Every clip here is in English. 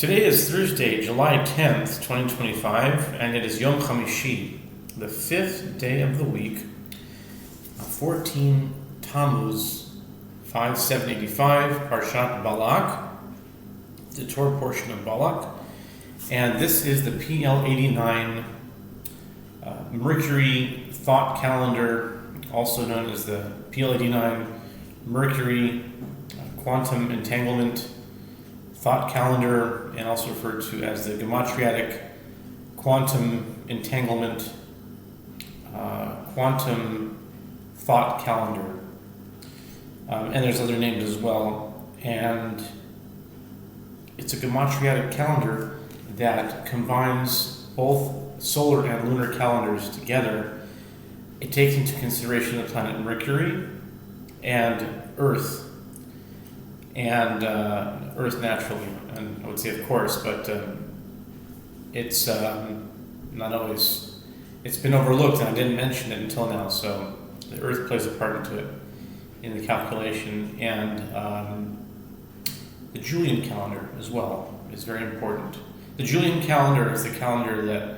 Today is Thursday, July 10th, 2025, and it is Yom Chamishi, the fifth day of the week, 14 Tammuz, 5785, Parshat Balak, the Torah portion of Balak, and this is the PL-89 Mercury Thought Calendar, also known as the PL-89 Mercury Quantum Entanglement Thought Calendar, and also referred to as the Gematriatic Quantum Entanglement Quantum Thought Calendar. And there's other names as well. And it's a Gematriatic calendar that combines both solar and lunar calendars together. It takes into consideration the planet Mercury and Earth. And Earth naturally, and I would say of course, but it's not always, it's been overlooked, and I didn't mention it until now, so the Earth plays a part into it in the calculation, and the Julian calendar as well is very important. The Julian calendar is the calendar that,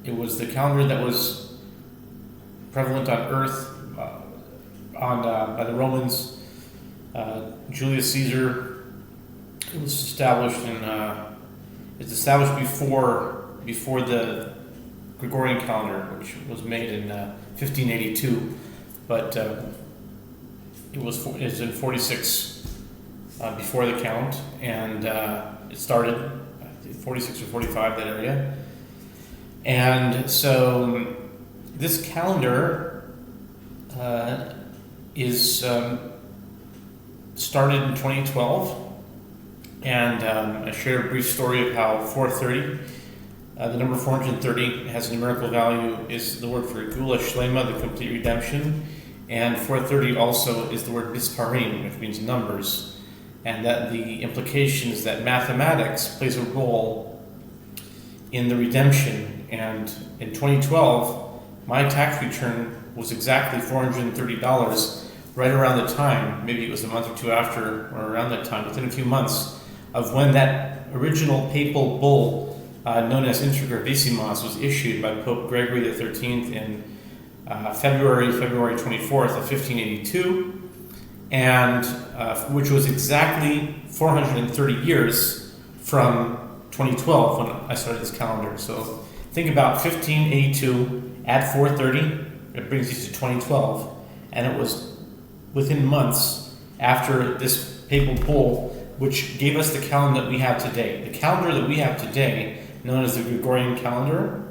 it was the calendar that was prevalent on Earth by the Romans. Julius Caesar, it was established it's established before the Gregorian calendar, which was made in 1582, but it's in 46 before the count, and it started 46 or 45, that area. And so this calendar is started in 2012, and I shared a brief story of how 430, the number 430 has a numerical value, is the word for Gula Shlema, the complete redemption, and 430 also is the word Bisparim, which means numbers, and that the implication is that mathematics plays a role in the redemption. And in 2012, my tax return was exactly $430, right around the time, maybe it was a month or two after, or around that time, within a few months, of when that original papal bull known as Intergravissimas was issued by Pope Gregory XIII in February 24th of 1582, and which was exactly 430 years from 2012 when I started this calendar. So think about 1582, add 430, it brings you to 2012, and it was within months after this papal bull, which gave us the calendar that we have today. The calendar that we have today, known as the Gregorian calendar,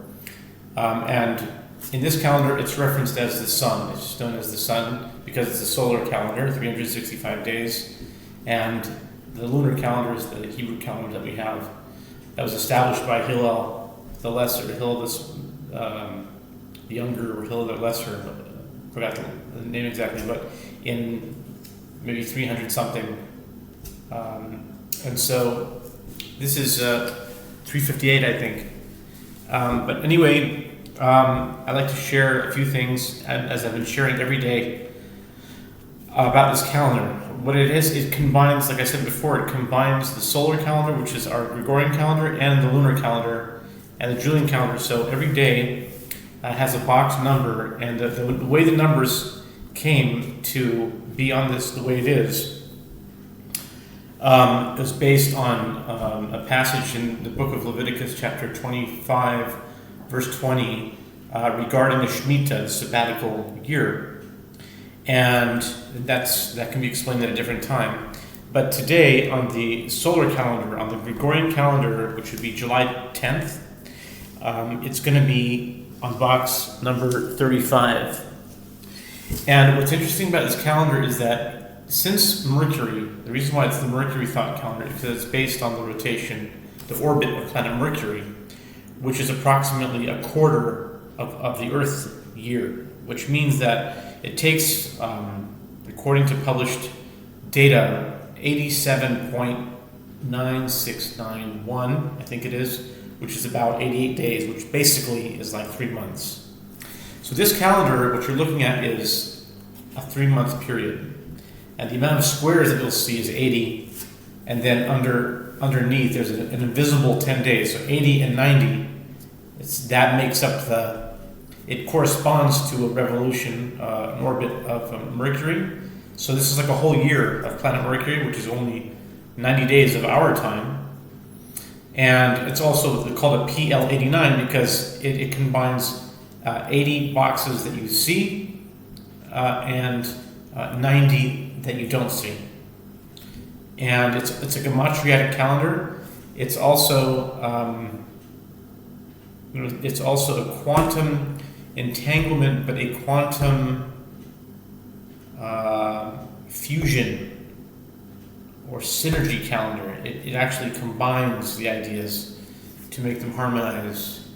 and in this calendar it's referenced as the sun. It's just known as the sun because it's a solar calendar, 365 days, and the lunar calendar is the Hebrew calendar that we have, that was established by Hillel the Lesser, the younger, or Hillel the Lesser, I forgot the name exactly, but in maybe 300 something, and so this is 358, I think. But anyway, I'd like to share a few things, as I've been sharing every day, about this calendar. What it is, it combines, like I said before, it combines the solar calendar, which is our Gregorian calendar, and the lunar calendar, and the Julian calendar. So every day has a box number, and the way the numbers came to be on this the way it is based on a passage in the book of Leviticus, chapter 25, verse 20, regarding the Shemitah, the sabbatical year. And that can be explained at a different time. But today, on the solar calendar, on the Gregorian calendar, which would be July 10th, it's going to be on box number 35. And what's interesting about this calendar is that since Mercury, the reason why it's the Mercury Thought Calendar is because it's based on the rotation, the orbit of planet Mercury, which is approximately a quarter of the Earth's year, which means that it takes, according to published data, 87.9691, I think it is, which is about 88 days, which basically is like 3 months. So this calendar, what you're looking at, is a 3-month period. And the amount of squares that you'll see is 80, and then underneath there's an invisible 10 days. So 80 and 90, that makes up it corresponds to a revolution, an orbit of Mercury. So this is like a whole year of planet Mercury, which is only 90 days of our time. And it's also called a PL-89 because it combines 80 boxes that you see and 90 that you don't see. And it's a gematriatic calendar. It's also a quantum entanglement, but a quantum fusion or synergy calendar. It actually combines the ideas to make them harmonize.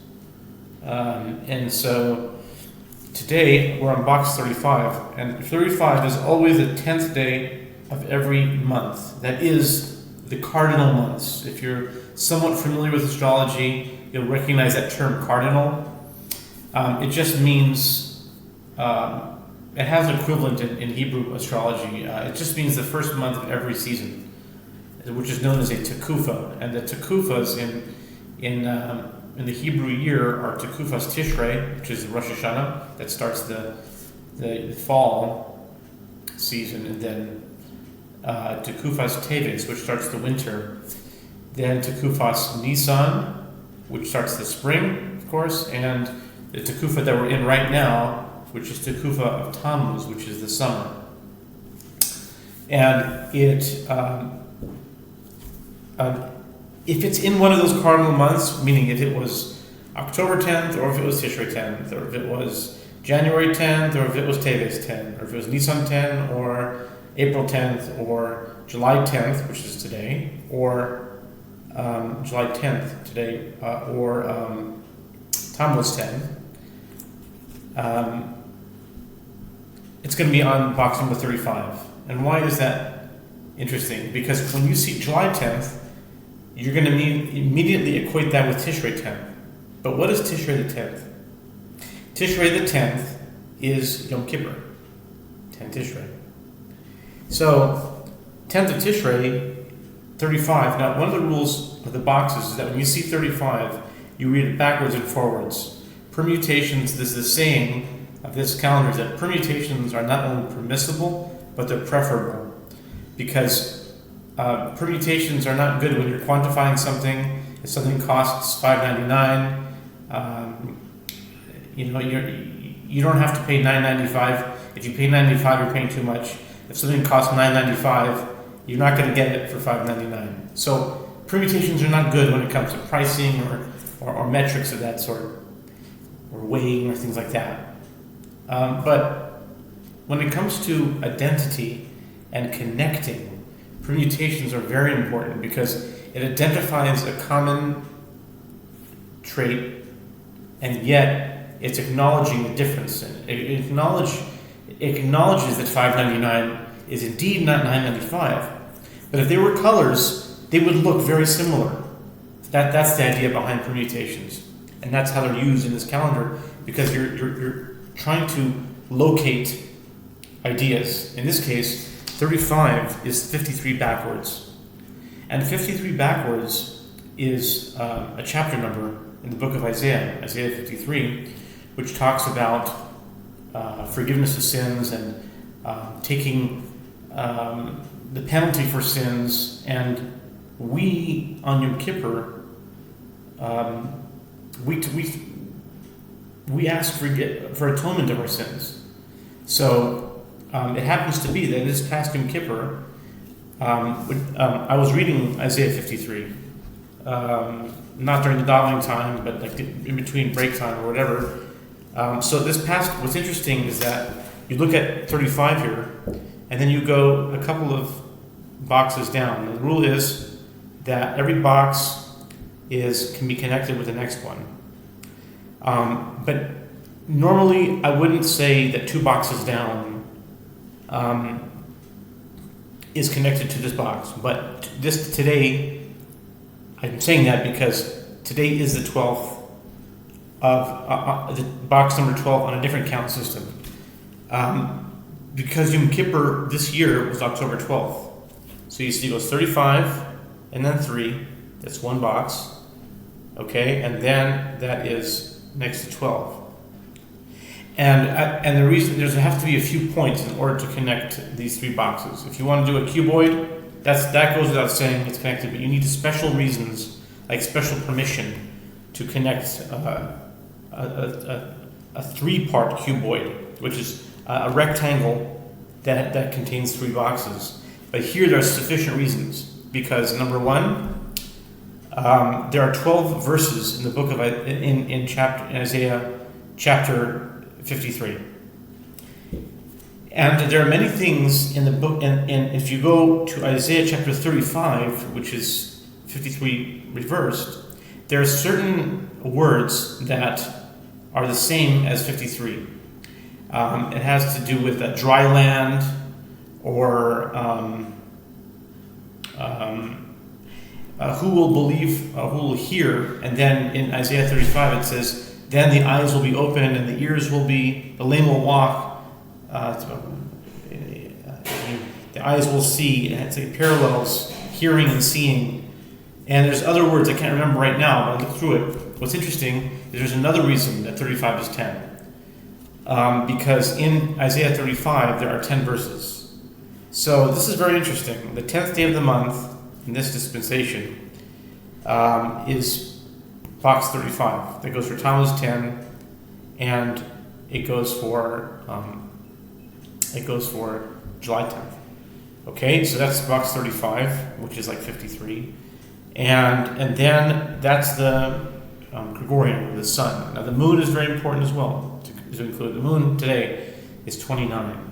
And so today we're on box 35, and 35 is always the 10th day of every month. That is the cardinal months. If you're somewhat familiar with astrology, you'll recognize that term cardinal. It just means, it has an equivalent in Hebrew astrology. It just means the first month of every season, which is known as a tekufa. And the tekufas in the Hebrew year are tekufas Tishrei, which is Rosh Hashanah, that starts the fall season, and then tekufas Teves, which starts the winter. Then tekufas Nisan, which starts the spring, of course, and the tekufa that we're in right now, which is tekufa of Tammuz, which is the summer. And if it's in one of those cardinal months, meaning if it was October 10th, or if it was Tishrei 10th, or if it was January 10th, or if it was Teves 10, or if it was Nisan 10, or April 10th, or July 10th, which is today, or July 10th today, or Tammuz 10, it's going to be on box number 35. And why is that interesting? Because when you see July 10th, you're going to immediately equate that with Tishrei 10. But what is Tishrei the 10th? Tishrei the 10th is Yom Kippur, 10 Tishrei. So, 10th of Tishrei, 35. Now, one of the rules of the boxes is that when you see 35, you read it backwards and forwards. Permutations, this is the saying of this calendar, is that permutations are not only permissible, but they're preferable. Because permutations are not good when you're quantifying something. If something costs $5.99, you don't have to pay $9.95. If you pay $9.95, you're paying too much. If something costs $9.95, you're not going to get it for $5.99. So permutations are not good when it comes to pricing or metrics of that sort, or weighing or things like that. But when it comes to identity and connecting, permutations are very important because it identifies a common trait, and yet it's acknowledging the difference. It acknowledges that $5.99 is indeed not $9.95. But if they were colors, they would look very similar. That's the idea behind permutations, and that's how they're used in this calendar, because you're trying to locate ideas. In this case, 35 is 53 backwards, and 53 backwards is a chapter number in the book of Isaiah 53, which talks about forgiveness of sins and taking the penalty for sins. And we on Yom Kippur, we ask for atonement of our sins. So it happens to be that this past Yom Kippur, I was reading Isaiah 53, not during the davening time, but like in between break time or whatever. So what's interesting is that you look at 35 here, and then you go a couple of boxes down. The rule is that every box can be connected with the next one. But normally I wouldn't say that 2 boxes down is connected to this box. But today, I'm saying that because today is the 12th of the box number 12 on a different count system. Because Yom Kippur this year was October 12th. So you see it goes 35, and then 3. That's one box. Okay, and then that is next to 12. And the reason there have to be a few points in order to connect these 3 boxes. If you want to do a cuboid, that goes without saying it's connected, but you need special reasons, like special permission, to connect a 3-part cuboid, which is a rectangle that contains 3 boxes. But here there are sufficient reasons, because number 1, there are 12 verses in the book of in Isaiah chapter 53. And there are many things in the book, and if you go to Isaiah chapter 35, which is 53 reversed, there are certain words that are the same as 53. It has to do with dry land, or who will believe, who will hear. And then in Isaiah 35 it says, then the eyes will be open and the ears will be, the lame will walk, the eyes will see. And it's like parallels hearing and seeing. And there's other words I can't remember right now, but I'll look through it. What's interesting is there's another reason that 35 is 10. Because in Isaiah 35 there are 10 verses. So this is very interesting. The 10th day of the month in this dispensation is box 35. That goes for Tammuz 10, and it goes for July 10th. Okay, so that's box 35, which is like 53, and then that's the Gregorian, the sun. Now the moon is very important as well to include. The moon today is 29,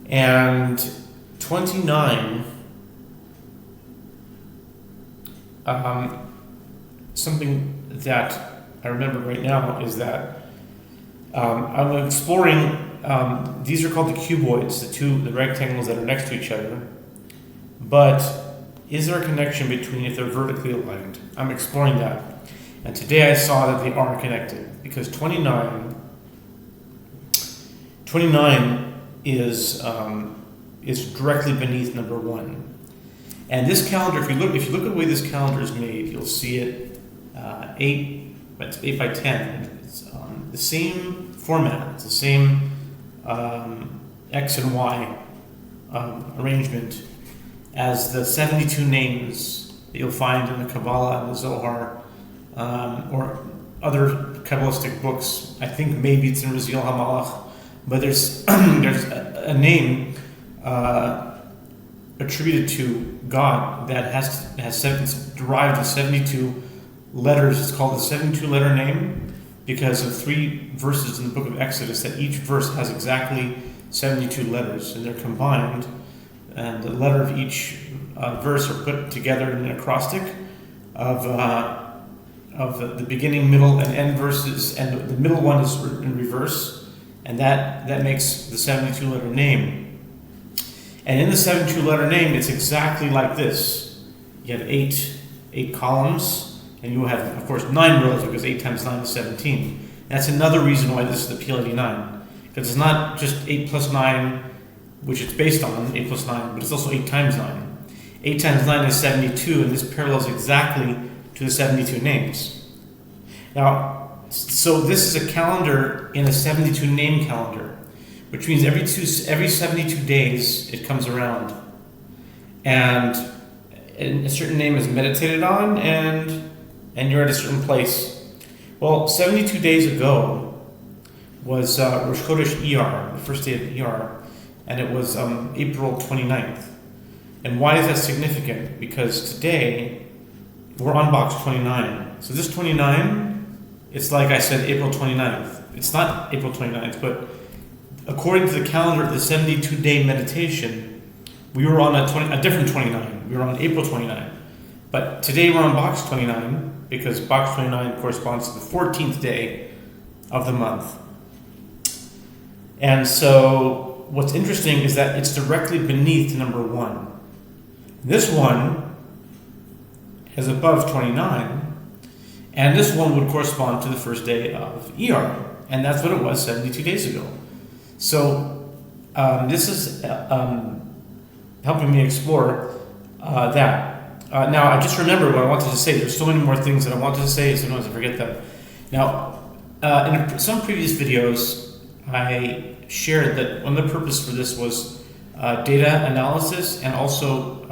and 29. Something that I remember right now is that I'm exploring. These are called the cuboids, the rectangles that are next to each other. But is there a connection between if they're vertically aligned? I'm exploring that, and today I saw that they are connected, because 29 is directly beneath number 1. And this calendar, if you look at the way this calendar is made, you'll see it 8 by 10. It's the same format. It's the same X and Y arrangement as the 72 names that you'll find in the Kabbalah and the Zohar, or other Kabbalistic books. I think maybe it's in Raziel HaMalach, but there's a name attributed to God that has it's derived of 72 letters. It's called the 72-letter name because of 3 verses in the book of Exodus, that each verse has exactly 72 letters, and they're combined, and the letter of each verse are put together in an acrostic of the beginning, middle, and end verses, and the middle one is in reverse, and that makes the 72-letter name. And in the 72-letter name, it's exactly like this. You have 8 columns, and you have, of course, 9 rows, because 8 times 9 is 17. And that's another reason why this is the PL-89. Because it's not just 8 plus 9, which it's based on, 8 plus 9, but it's also 8 times 9. 8 times 9 is 72, and this parallels exactly to the 72 names. Now, so this is a calendar in a 72 name calendar, which means every 72 days it comes around, and a certain name is meditated on, and you're at a certain place. Well, 72 days ago was Rosh Chodesh Iyar, the first day of Iyar, and it was April 29th. And why is that significant? Because today we're on box 29. So this 29, it's like I said, April 29th. It's not April 29th, but according to the calendar of the 72-day meditation, we were on a different 29. We were on April 29. But today we're on box 29, because box 29 corresponds to the 14th day of the month. And so what's interesting is that it's directly beneath number 1. This one is above 29, and this one would correspond to the first day of Iyar, and that's what it was 72 days ago. So this is helping me explore that. Now, I just remembered what I wanted to say. There's so many more things that I wanted to say, and sometimes I forget them. Now, in some previous videos, I shared that one of the purposes for this was data analysis and also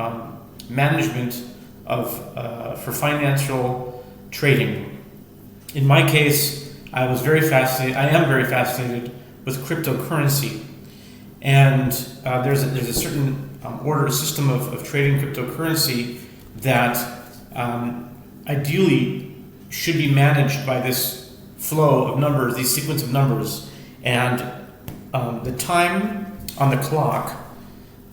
management of for financial trading. In my case, I am very fascinated with cryptocurrency, and there's a certain order system of trading cryptocurrency that ideally should be managed by this flow of numbers, these sequence of numbers, and the time on the clock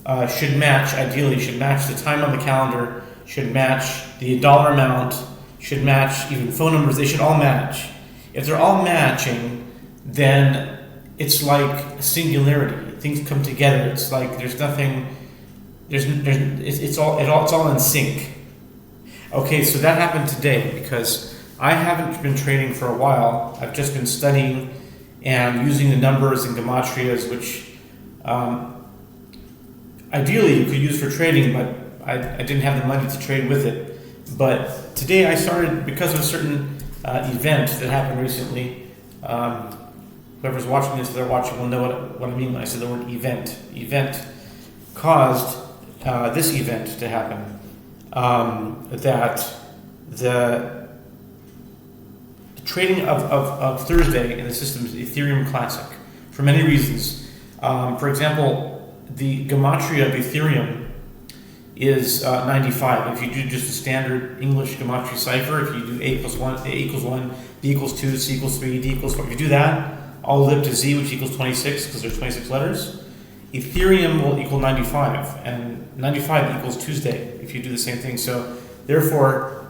ideally should match the time on the calendar, should match the dollar amount, should match even phone numbers. They should all match. If they're all matching, then it's like a singularity. Things come together. It's like there's nothing. It's all in sync. Okay, so that happened today because I haven't been trading for a while. I've just been studying and using the numbers and gematrias, which ideally you could use for trading, but I didn't have the money to trade with it. But today I started because of a certain event that happened recently. Whoever's watching this, they're watching, will know what I mean when I say the word event. Event caused this event to happen. That the trading of Thursday in the system is Ethereum Classic for many reasons. For example, the gematria of Ethereum is 95. If you do just a standard English gematria cipher, if you do A plus 1, A equals 1, B equals 2, C equals 3, D equals 4, if you do that, all the way up to Z, which equals 26, because there's 26 letters, Ethereum will equal 95, and 95 equals Tuesday, if you do the same thing. So, therefore,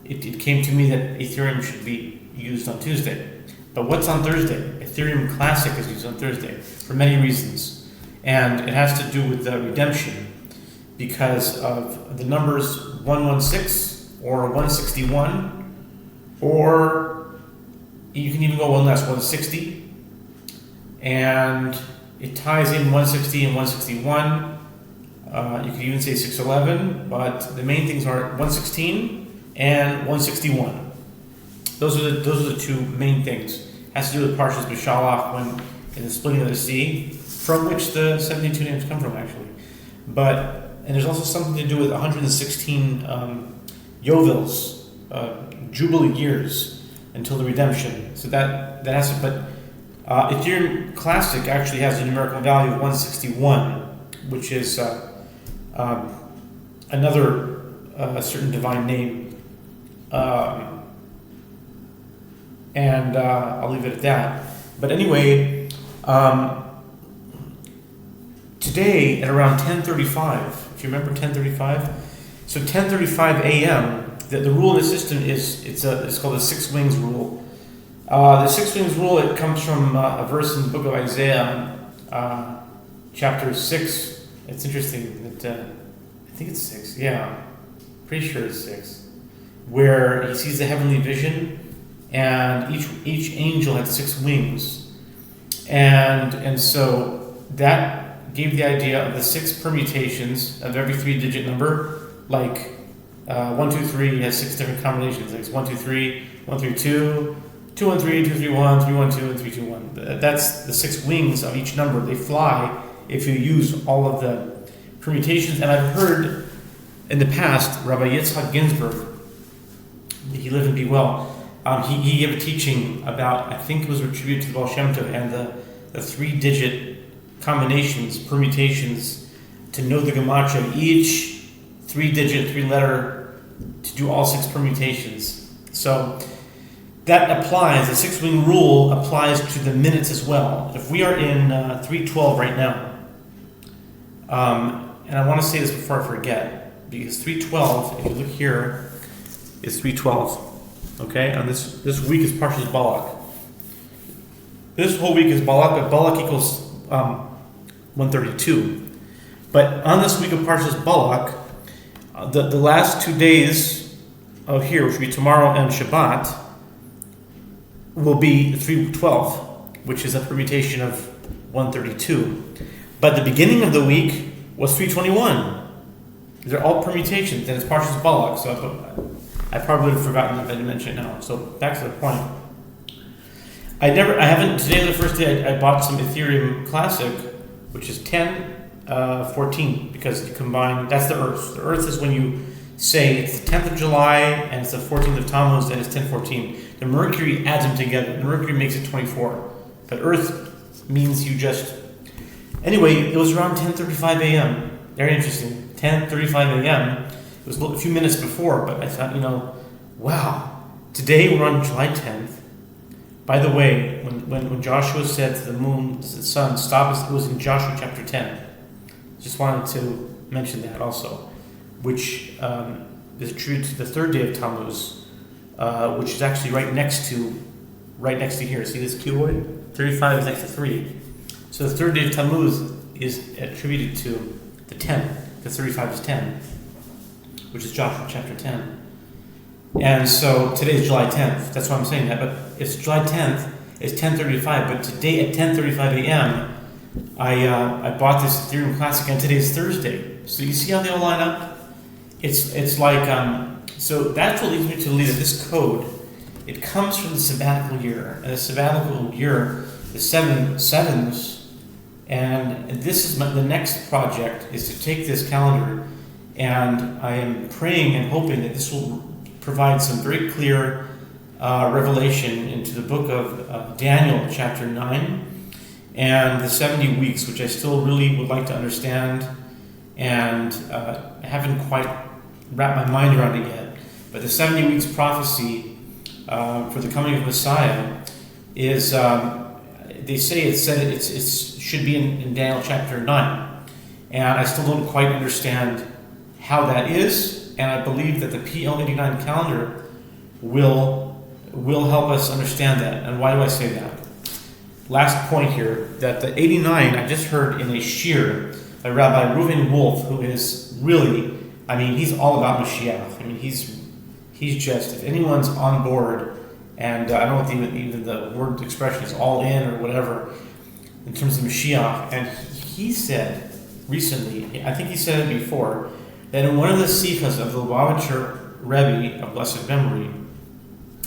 it came to me that Ethereum should be used on Tuesday. But what's on Thursday? Ethereum Classic is used on Thursday, for many reasons. And it has to do with the redemption, because of the numbers 116 or 161, or you can even go one less, 160, and it ties in 160 and 161. You could even say 611, but the main things are 116 and 161. Those are the two main things. It has to do with Parshas B'Shalach, when in the splitting of the sea, from which the 72 names come from, actually. And there's also something to do with 116 Yovils, Jubilee years until the redemption. So that has to, but Ethereum Classic actually has a numerical value of 161, which is another certain divine name. And I'll leave it at that. But anyway, today at around 10:35, if you remember 10:35, so 10:35 a.m. The rule in the system is it's called the Six Wings rule. The Six Wings rule, it comes from a verse in the book of Isaiah, chapter 6. It's interesting that I think it's 6. Yeah, pretty sure it's 6, where he sees the heavenly vision, and each angel had 6 wings, and so that gave the idea of the 6 permutations of every 3-digit number, like 1, 2, 3 has 6 different combinations. Like it's 1, 2, 3, 1, 3, 2, 2, 1, 3, 2, 3, 1, 3, 1, 2, and 3, 2, 1. That's the 6 wings of each number. They fly if you use all of the permutations. And I've heard in the past, Rabbi Yitzhak Ginsburg, he lived and be well, he gave a teaching about, I think it was attributed to the Baal Shem Tov, and the 3-digit combinations, permutations, to know the gematria of each 3-digit, 3-letter, to do all 6 permutations. So that applies, the 6-wing rule applies to the minutes as well. If we are in 312 right now, and I want to say this before I forget, because 312, if you look here, is 312. Okay, and this week is Parshas Balak. This whole week is Balak, but Balak equals 132. But on this week of Parshas Balak, the last 2 days of here, which will be tomorrow and Shabbat, will be 312, which is a permutation of 132. But the beginning of the week What's 321? They're all permutations, and it's Parshas Balak, so I probably would have forgotten if I didn't mention it now. So back to the point. Today was the first day I bought some Ethereum Classic, which is 1014, because you combine, that's the Earth. The Earth is when you say it's the 10th of July, and it's the 14th of Tammuz, and it's 1014. The Mercury adds them together. The Mercury makes it 24. But Earth means you just... Anyway, it was around 10:35 a.m. Very interesting. 10:35 a.m. It was a few minutes before, but I thought, wow. Today we're on July 10th. By the way, when Joshua said to the moon, the sun, stop, it was in Joshua chapter 10. Just wanted to mention that also, which is attributed to the third day of Tammuz, which is actually right next to here. See this cuboid? 35 is next to 3. So the third day of Tammuz is attributed to the 10. The 35 is 10, which is Joshua chapter 10. And so today is July 10th. That's why I'm saying that. But it's July 10th. It's 10:35. But today at 10:35 a.m., I bought this Ethereum Classic, and today is Thursday. So you see how they all line up? It's like so that's what leads me to believe that this code, it comes from the sabbatical year, and the sabbatical year is 7 sevens. And this is the next project is to take this calendar, and I am praying and hoping that this will provide some very clear revelation into the book of Daniel, chapter 9, and the 70 weeks, which I still really would like to understand, and I haven't quite wrapped my mind around it yet. But the 70 weeks prophecy for the coming of Messiah is, they say it should be in Daniel chapter 9, and I still don't quite understand how that is, and I believe that the PL-89 calendar will help us understand that. And why do I say that? Last point here, that the 89, I just heard in a shir by Rabbi Reuven Wolf, who is really, he's all about Mashiach. He's just, if anyone's on board, and I don't know if even the word expression is all in or whatever, in terms of Mashiach, and he said recently, I think he said it before, that in one of the sikhas of the Lubavitcher Rebbe of blessed memory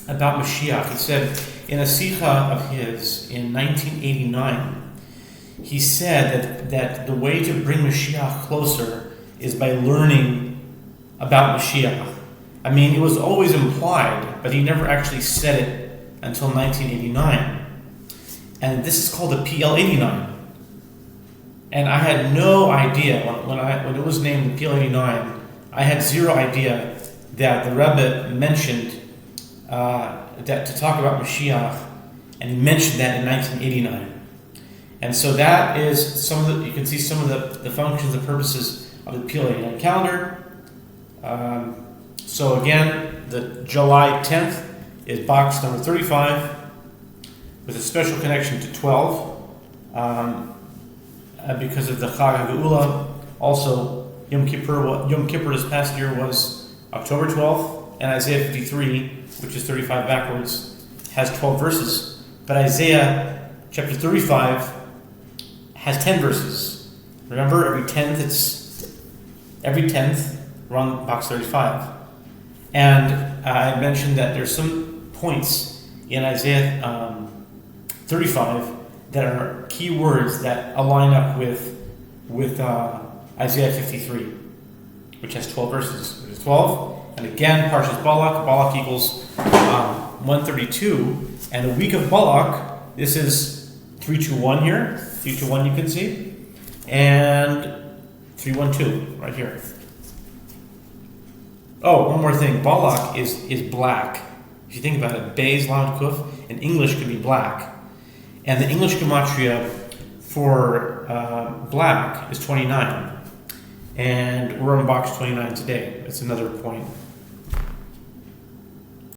about Mashiach, he said in a sikha of his in 1989, he said that the way to bring Mashiach closer is by learning about Mashiach. It was always implied, but he never actually said it until 1989. And this is called the PL-89. And I had no idea, when it was named the PL-89, I had zero idea that the Rebbe mentioned that to talk about Mashiach, and he mentioned that in 1989. And so that is you can see some of the functions and purposes of the PL-89 calendar. So again, the July 10th is box number 35 with a special connection to 12 because of the Chag HaGeula. Also, Yom Kippur this past year was October 12th, and Isaiah 53, which is 35 backwards, has 12 verses. But Isaiah chapter 35 has 10 verses. Remember, every 10th, we're on box 35. And I mentioned that there's some points in Isaiah 35 that are key words that align up with Isaiah 53, which has 12 verses. There's 12, and again, Parshas Balak. Balak equals 132, and the week of Balak, this is 321 here. 321 you can see, and 312 right here. Oh, one more thing. Balak is black. If you think about it, Beis Lamed Kuf in English could be black. And the English gematria for black is 29. And we're on box 29 today. That's another point.